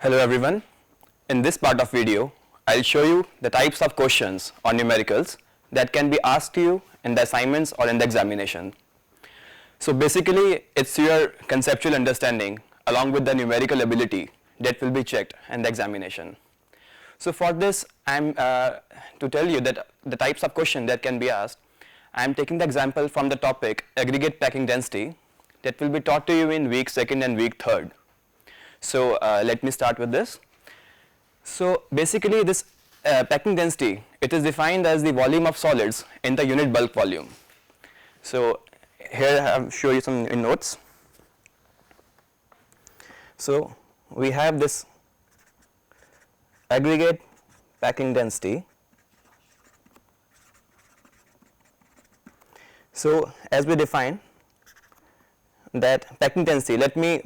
Hello everyone. In this part of video, I'll show you the types of questions or numericals that can be asked to you in the assignments or in the examination. So basically, it's your conceptual understanding along with the numerical ability that will be checked in the examination. So for this, I'm to tell you that the types of question that can be asked, I'm taking the example from the topic aggregate packing density that will be taught to you in week 2nd and week 3rd. So let me start with this. So basically this packing density, it is defined as the volume of solids in the unit bulk volume. So here I have show you some notes. So we have this aggregate packing density. So as we define that packing density, let me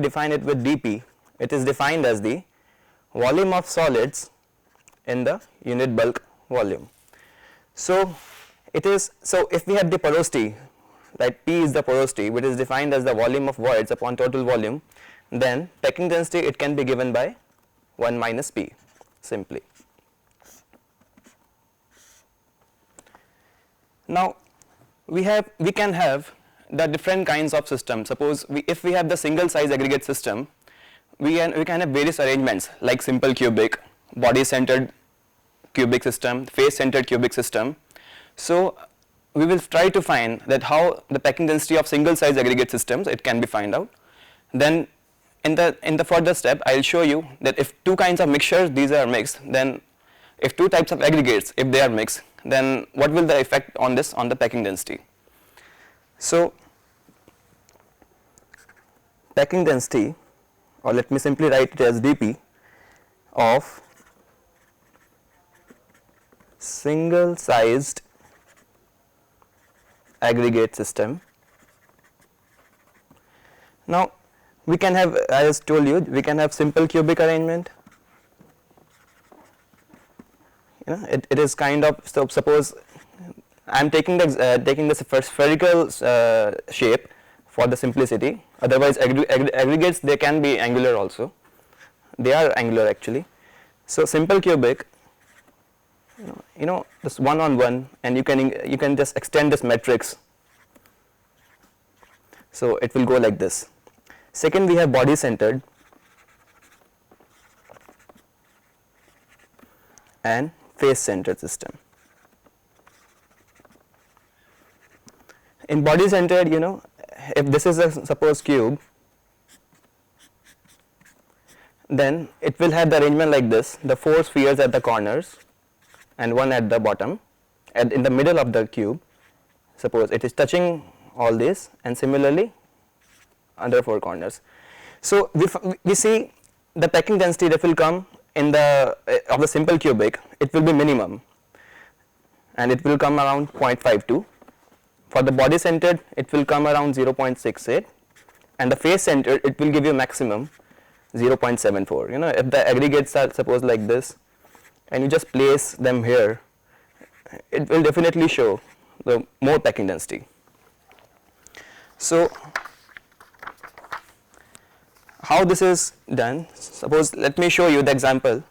define it with dP. It is defined as the volume of solids in the unit bulk volume. So it is, so if we have the porosity, like P is the porosity, which is defined as the volume of voids upon total volume, then packing density it can be given by 1 minus P simply. Now we can have the different kinds of systems. Suppose if we have the single size aggregate system, we can have various arrangements like simple cubic, body centered cubic system, face centered cubic system. So we will try to find that how the packing density of single size aggregate systems it can be find out. Then in the further step, I'll show you that if two kinds of mixtures these are mixed, then if two types of aggregates if they are mixed, then what will the effect on this on the packing density. So packing density, or let me simply write it as dP of single sized aggregate system. Now we can have, as told you, we can have simple cubic arrangement. It is kind of, so suppose I am taking the spherical shape for the simplicity. Otherwise aggregates they can be angular also. They are angular actually. So simple cubic, this 1 on 1, and you can just extend this matrix. So it will go like this. Second, we have body centered and face centered system. In body centered, if this is a suppose cube, then it will have the arrangement like this, the 4 spheres at the corners and one at the bottom, and in the middle of the cube, suppose it is touching all this, and similarly other 4 corners. So we see the packing density that will come in the of the simple cubic, it will be minimum and it will come around 0.52. For the body centered it will come around 0.68, and the face centered it will give you maximum 0.74. If the aggregates are suppose like this and you just place them here, it will definitely show the more packing density. So how this is done, suppose let me show you the example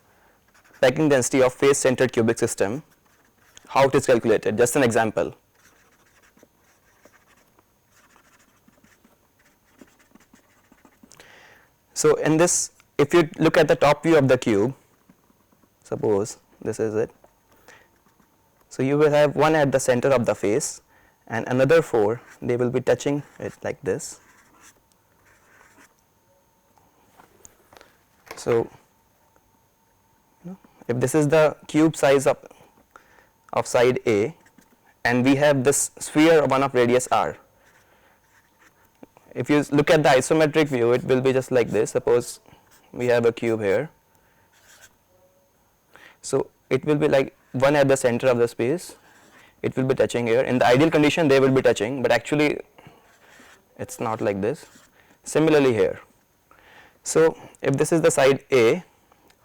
packing density of face centered cubic system, how it is calculated, just an example. So in this, if you look at the top view of the cube, suppose this is it. So you will have one at the center of the face and another 4, they will be touching it like this. So if this is the cube size of side A, and we have this sphere one of radius r. If you look at the isometric view, it will be just like this. Suppose we have a cube here. So it will be like one at the center of the space, it will be touching here. In the ideal condition they will be touching, but actually it's not like this. Similarly here. So if this is the side A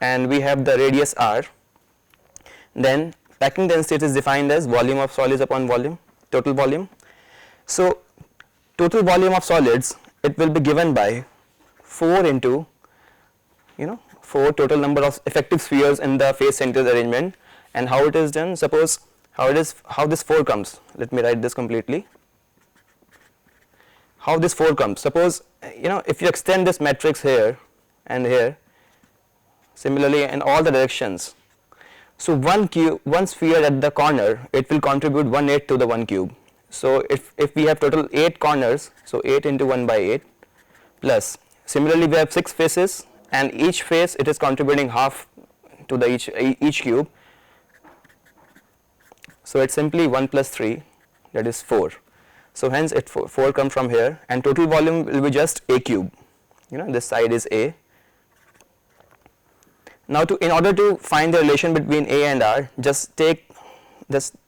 and we have the radius r, then packing density is defined as volume of solids upon volume, total volume. So total volume of solids it will be given by 4 into 4 total number of effective spheres in the face centers arrangement. And how it is done? Suppose how this 4 comes. Let me write this completely. How this 4 comes? Suppose if you extend this matrix here and here, similarly in all the directions. So one sphere at the corner, it will contribute 1/8 to the 1 cube. So if we have total 8 corners, so 8 into 1 by 8 plus, similarly we have 6 faces, and each face it is contributing half to the each cube. So it's simply 1 plus 3, that is 4. So hence 4 come from here, and total volume will be just a cube. This side is a. Now in order to find the relation between a and r, just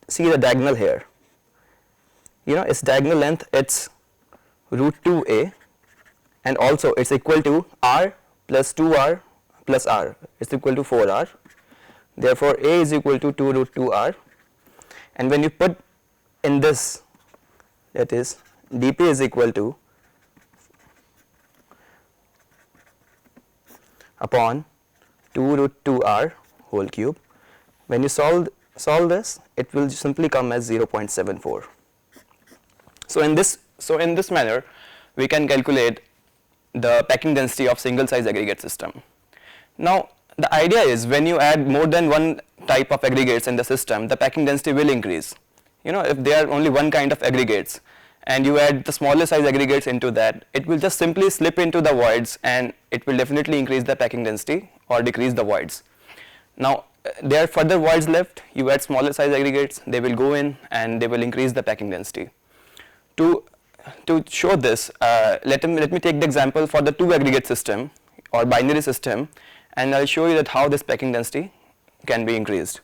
see the diagonal here. Its diagonal length, it's root 2a, and also it's equal to r plus 2r plus r, it's equal to 4r. Therefore a is equal to 2 root 2r, and when you put in this, that is dp is equal to upon 2 root 2r whole cube. When you solve this, it will simply come as 0.74. So in this manner, we can calculate the packing density of single size aggregate system. Now the idea is, when you add more than one type of aggregates in the system, the packing density will increase. If there are only one kind of aggregates and you add the smaller size aggregates into that, it will just simply slip into the voids, and it will definitely increase the packing density or decrease the voids. Now there are further voids left, you add smaller size aggregates, they will go in and they will increase the packing density. To show this, let me take the example for the 2 aggregate system or binary system, and I'll show you that how this packing density can be increased.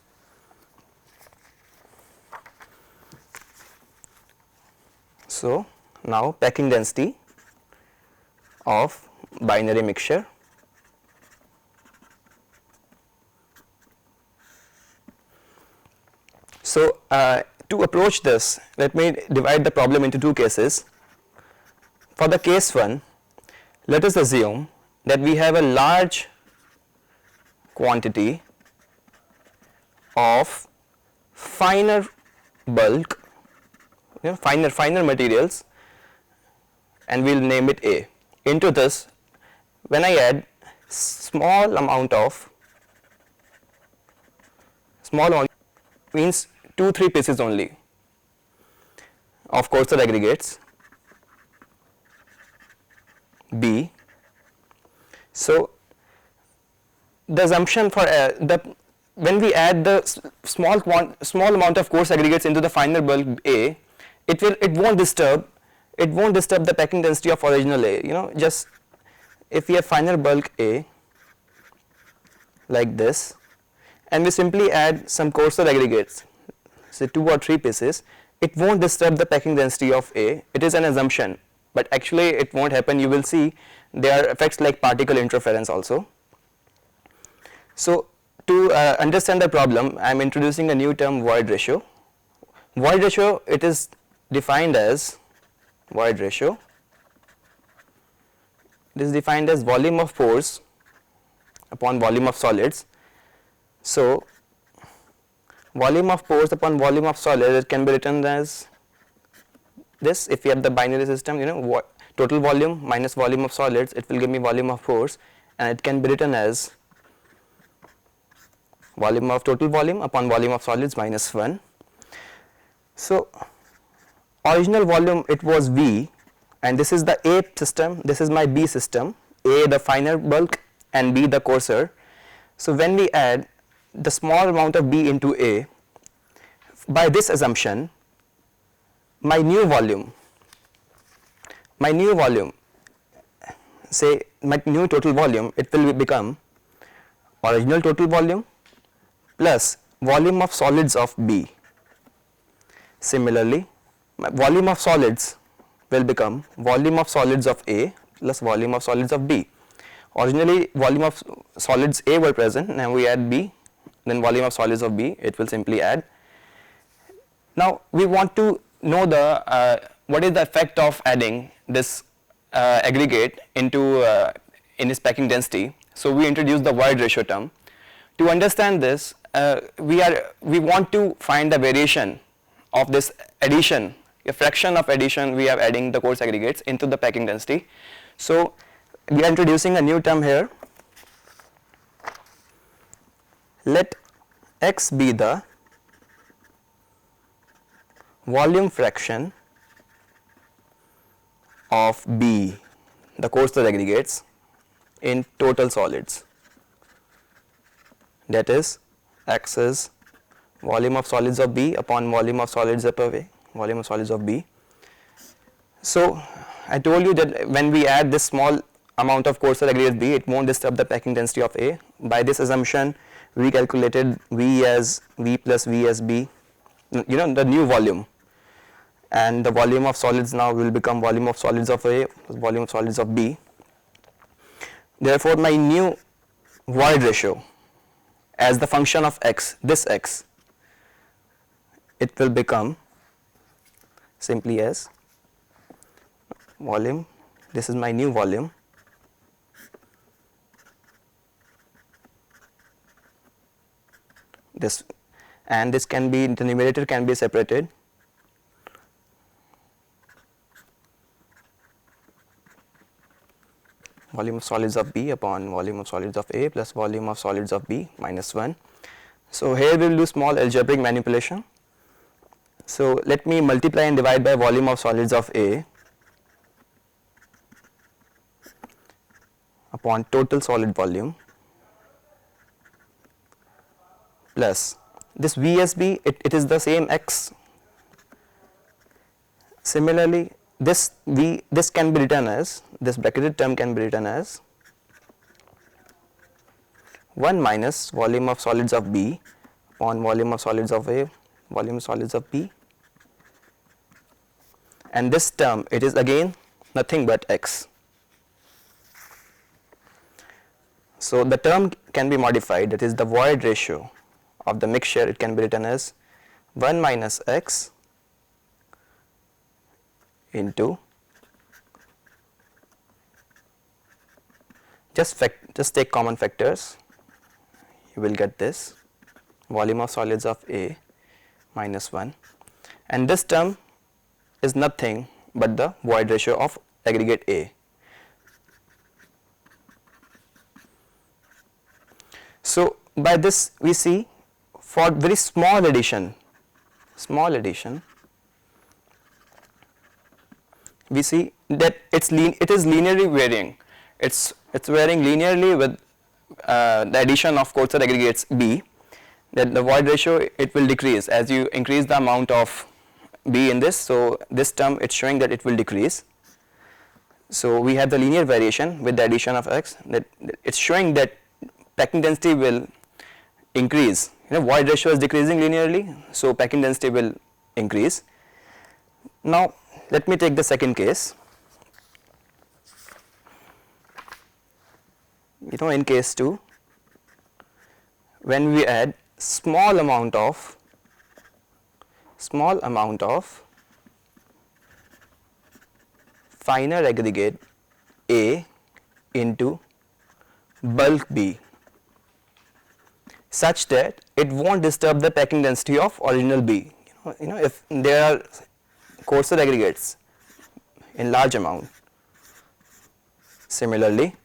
So now packing density of binary mixture. So to approach this, let me divide the problem into 2 cases. For the case 1, let us assume that we have a large quantity of finer bulk, finer materials, and we'll name it A. Into this, when I add small amount means 2-3 pieces only of coarser aggregates B. So the assumption for when we add the small amount of coarse aggregates into the finer bulk A, it won't disturb the packing density of original A. Just if we have finer bulk A like this, and we simply add some coarser aggregates, say 2 or 3 pieces, it won't disturb the packing density of A. It is an assumption, but actually it won't happen. You will see there are effects like particle interference also. So to understand the problem, I am introducing a new term, void ratio. Void ratio, it is defined as volume of pores upon volume of solids. So volume of pores upon volume of solids, it can be written as this. If you have the binary system, total volume minus volume of solids, it will give me volume of pores, and it can be written as volume of total volume upon volume of solids minus 1. So original volume, it was V, and this is the A system, this is my B system, A the finer bulk and B the coarser. So when we add the small amount of B into A, by this assumption, my new volume, say my new total volume, it will become original total volume plus volume of solids of B. Similarly, my volume of solids will become volume of solids of A plus volume of solids of B. Originally volume of solids A were present, now we add B, then volume of solids of B, it will simply add. Now we want to know what is the effect of adding this aggregate into in its packing density. So we introduced the void ratio term. To understand this, we want to find the variation of this addition, a fraction of addition we are adding the coarse aggregates into the packing density. So we are introducing a new term here. Let X be the volume fraction of B, the coarser aggregates, in total solids. That is, X is volume of solids of B upon volume of solids of A, volume of solids of B. So I told you that when we add this small amount of coarser aggregate B, it won't disturb the packing density of A. By this assumption, we calculated V as V plus V as B, the new volume, and the volume of solids now will become volume of solids of A plus volume of solids of B. Therefore, my new void ratio as the function of X, this X, it will become simply as volume, this is my new volume, this, and this can be, the numerator can be separated, volume of solids of B upon volume of solids of A plus volume of solids of B minus 1. So here we will do small algebraic manipulation. So let me multiply and divide by volume of solids of A upon total solid volume plus this VSB, it is the same X. Similarly, this can be written as, this bracketed term can be written as 1 minus volume of solids of B upon volume of solids of A, volume of solids of B, and this term, it is again nothing but X. So the term can be modified, that is the void ratio of the mixture, it can be written as 1 minus X into just take common factors, you will get this volume of solids of A minus 1, and this term is nothing but the void ratio of aggregate A. So by this we see, for very small addition, we see that it is linearly varying. It's varying linearly with the addition of coarser aggregates B. That the void ratio, it will decrease as you increase the amount of B in this. So this term, it's showing that it will decrease. So we have the linear variation with the addition of X, that it's showing that packing density will increase. Void ratio is decreasing linearly, so packing density will increase. Now let me take the second case. In case 2, when we add small amount of finer aggregate A into bulk B, such that it won't disturb the packing density of original B. If there are coarser aggregates in large amount, similarly,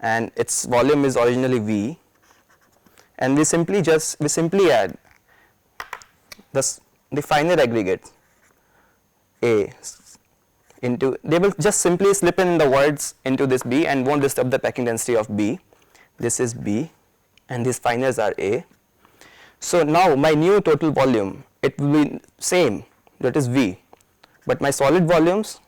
and its volume is originally V, and we simply add the finer aggregate A into, they will just simply slip in the words into this B and won't disturb the packing density of B. This is B and these finers are A. So now my new total volume, it will be same, that is V, but my solid volumes,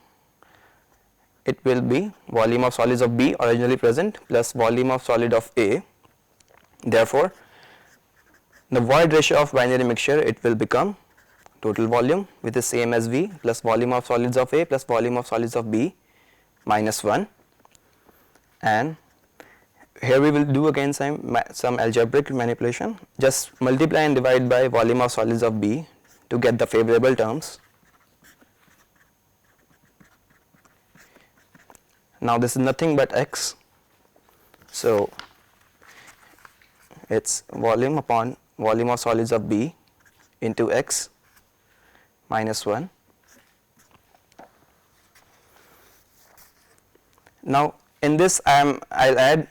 it will be volume of solids of B originally present plus volume of solid of A. Therefore, the void ratio of binary mixture, it will become total volume, which is same as V plus volume of solids of A plus volume of solids of B minus 1, and here we will do again some algebraic manipulation. Just multiply and divide by volume of solids of B to get the favorable terms. Now this is nothing but X So it's volume upon volume of solids of B into X minus 1. Now in this I'll add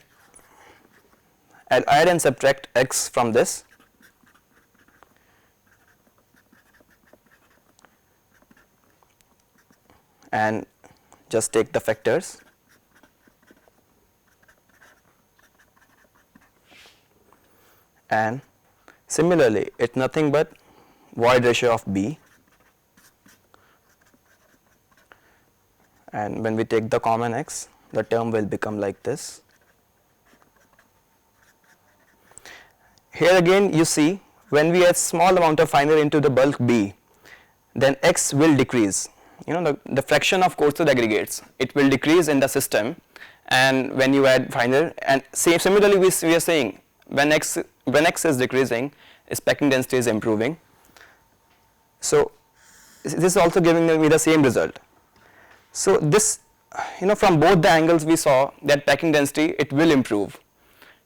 and subtract X from this, and just take the factors. And similarly, it's nothing but void ratio of B, and when we take the common X, the term will become like this. Here again you see, when we add small amount of finer into the bulk B, then X will decrease. You know, the fraction of coarser aggregates, it will decrease in the system, and when you add finer, and similarly we are saying when X is decreasing, its packing density is improving. So this is also giving me the same result. So this, you know, from both the angles we saw that packing density, it will improve.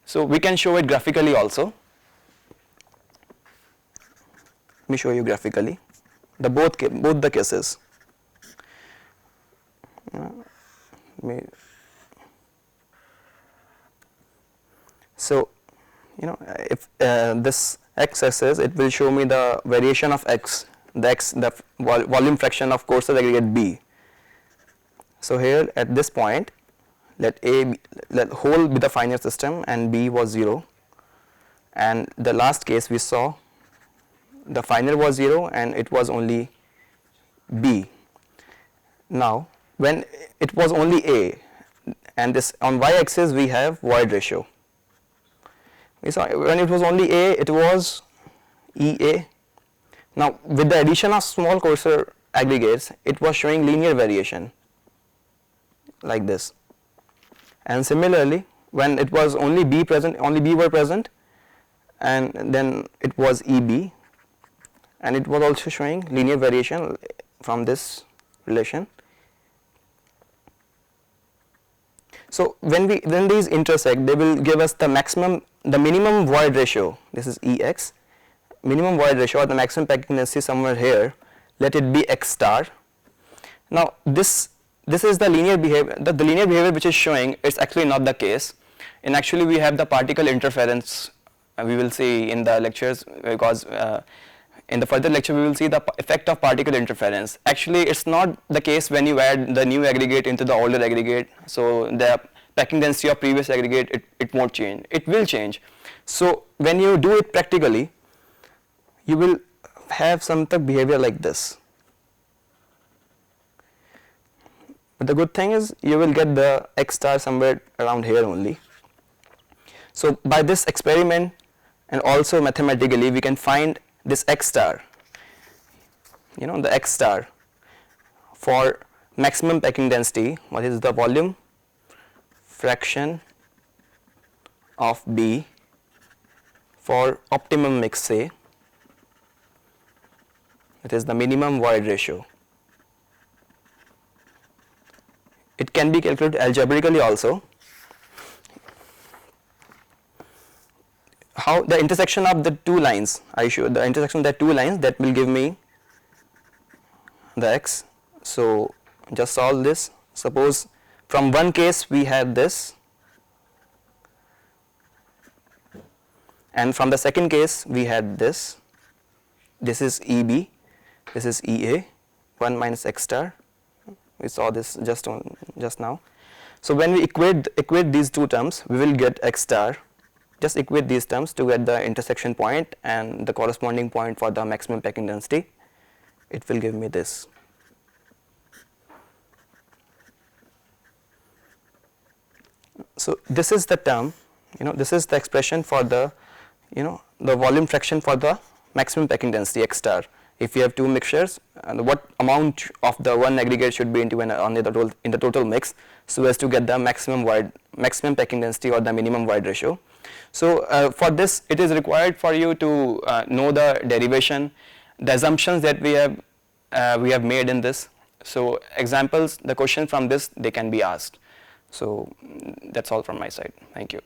So we can show it graphically also. Let me show you graphically both the cases. So you know, if this x-axis, it will show me the variation of X, the volume fraction of coarser aggregate B. So here at this point, let whole be the finer system and B was 0, and the last case we saw the finer was 0 and it was only B. Now when it was only A, and this on y-axis we have void ratio. We saw when it was only A, it was EA. Now with the addition of small coarser aggregates, it was showing linear variation like this. And similarly, when it was only B present, only B were present, and then it was EB, and it was also showing linear variation from this relation. So when these intersect, they will give us the minimum void ratio. This is EX, minimum void ratio, or the maximum packing density somewhere here. Let it be X star. Now this is the linear behavior. The linear behavior which is showing, it's actually not the case. And actually we have the particle interference. We will see in the lectures, because in the further lecture we will see the effect of particle interference. Actually it's not the case when you add the new aggregate into the older aggregate. So the packing density of previous aggregate, it won't change. It will change. So when you do it practically, you will have some behavior like this. But the good thing is you will get the X star somewhere around here only. So by this experiment and also mathematically, we can find this X star, you know, the X star for maximum packing density. What is the volume fraction of B for optimum mix, say it is the minimum void ratio. It can be calculated algebraically also. How the intersection of the two lines, I show the intersection of the two lines, that will give me the X. So just solve this. Suppose from one case we have this, and from the second case we had this. This is EB, this is EA, 1 minus X star. We saw this just now. So when we equate these two terms, we will get X star. Just equate these terms to get the intersection point and the corresponding point for the maximum packing density. It will give me this. So this is the term, you know, this is the expression for the, you know, the volume fraction for the maximum packing density X star. If you have two mixtures, what amount of the one aggregate should be into in the total mix, so as to get the maximum packing density or the minimum void ratio. So for this, it is required for you to know the derivation, the assumptions that we have made in this. So examples, the question from this, they can be asked. So that's all from my side. Thank you.